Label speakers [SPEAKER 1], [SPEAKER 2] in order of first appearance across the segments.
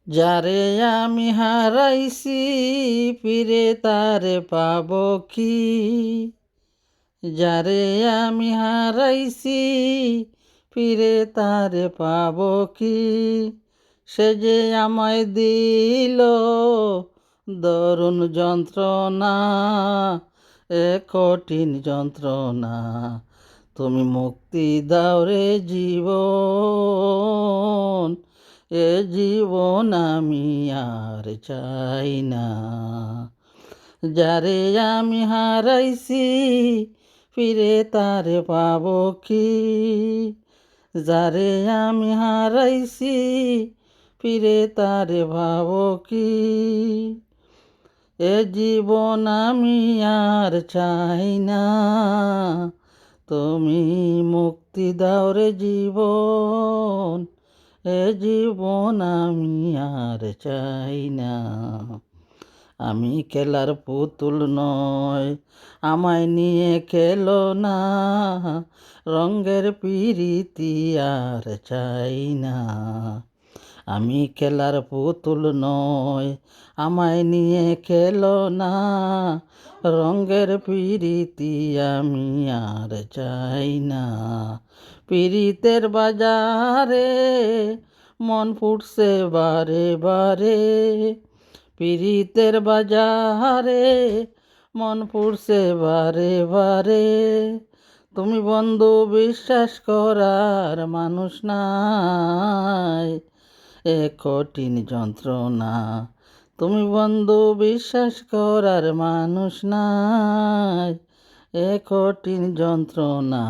[SPEAKER 1] যারে আমি হারাইছি ফিরে তারে পাব কি? যারে আমি হারাইছি ফিরে তারে পাব কি? সে যে আমায় দিল দারুণ যন্ত্রণা, এ কঠিন যন্ত্রণা। তুমি মুক্তি দাও রে জীবন, এ জীবন আমি আর চাই না। যারে আমি হারাইছি ফিরে তারে পাব কি? যারে আমি হারাইছি ফিরে তারে ভাব কি? এ জীবন আমি আর চাই না। তুমি মুক্তি দাও রে জীবন, এ জীবন আমি আর চাই না। আমি খেলার পুতুল নয়, আমায় নিয়ে খেলো না। রঙের পিরিতি আর চাই না। আমি খেলার পুতুল নয়, আমায় নিয়ে খেলো না। রঙের পিরিতি আমি আর চাই না। পিরিতের বাজারে মন ফুটছে বারে বারে। পিরিতের বাজারে মন ফুটছে বারে বারে। তুমি বন্ধু বিশ্বাস করার মানুষ নাই, এ কঠিন যন্ত্রণা। তুমি বন্ধু বিশ্বাস করার মানুষ নাই, এ কঠিন যন্ত্রণা।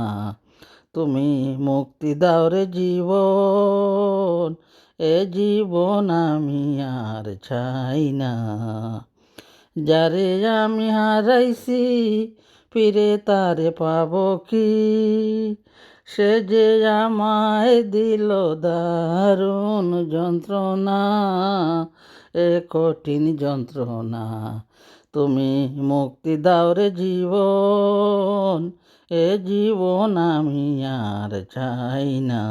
[SPEAKER 1] তুমি মুক্তি দাও রে জীবন, এ জীবন আমি আর চাই না। যারে আমি হারাইছি ফিরে তারে পাব কি? সে যে আমায় দিল দারুণ যন্ত্রণা, এ কঠিন যন্ত্রণা। তুমি মুক্তি দাও রে জীবন, এ জীবন আমি আর চাই না।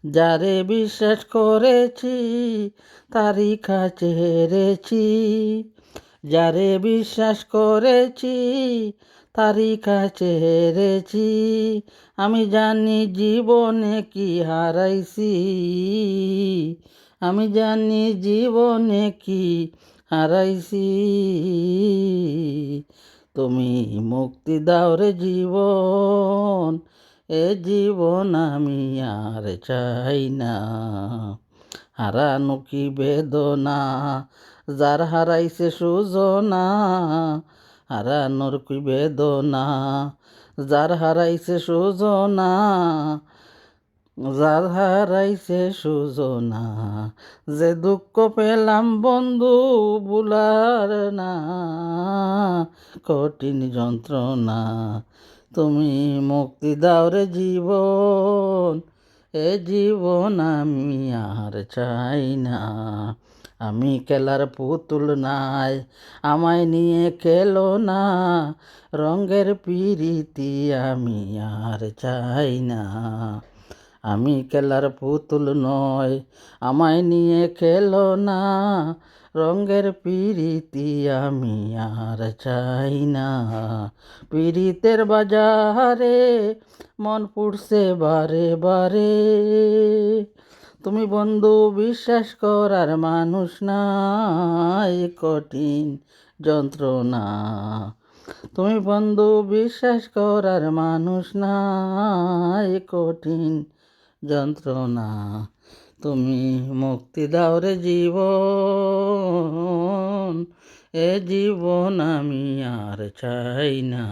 [SPEAKER 1] যারে বিশ্বাস করেছি তারই কাছে হেরেছি। যারে বিশ্বাস করেছি তারই কাছে হেরেছি। আমি জানি জীবনে কি হারাইছি, আমি জানি জীবনে কি হারাইছি। তুমি মুক্তি দাও রে জীবন, এ জীবন আমি আর চাই না। হারানো কি বেদনা, যার হারাইছে সুজনা। হারানোর কি বেদনা, যার হারাইছে সুজনা। যার হারাইছে সুজনা। যে দুঃখ পেলাম বন্ধু ভুলার না, কঠিন যন্ত্রণা। তুমি মুক্তি দাও রে জীবন, এ জীবন আমি আর চাই না। আমি খেলার পুতুল নাই, আমায় নিয়ে খেলো না। রঙের পিরিতি আমি আর চাই না। আমি খেলার পুতুল নয়, আমায় নিয়ে খেলো না। রঙের পিরিতি আমি আর চাই না। পিরিতের বাজারে মন ফুটছে বারে বারে। তুমি বন্ধু বিশ্বাস করার মানুষ নাই, কঠিন যন্ত্রণা। তুমি বন্ধু বিশ্বাস করার মানুষ নাই, কঠিন যন্ত্রণা। তুমি মুক্তি দাও রে জীবন, এ জীবন আমি আর চাই না।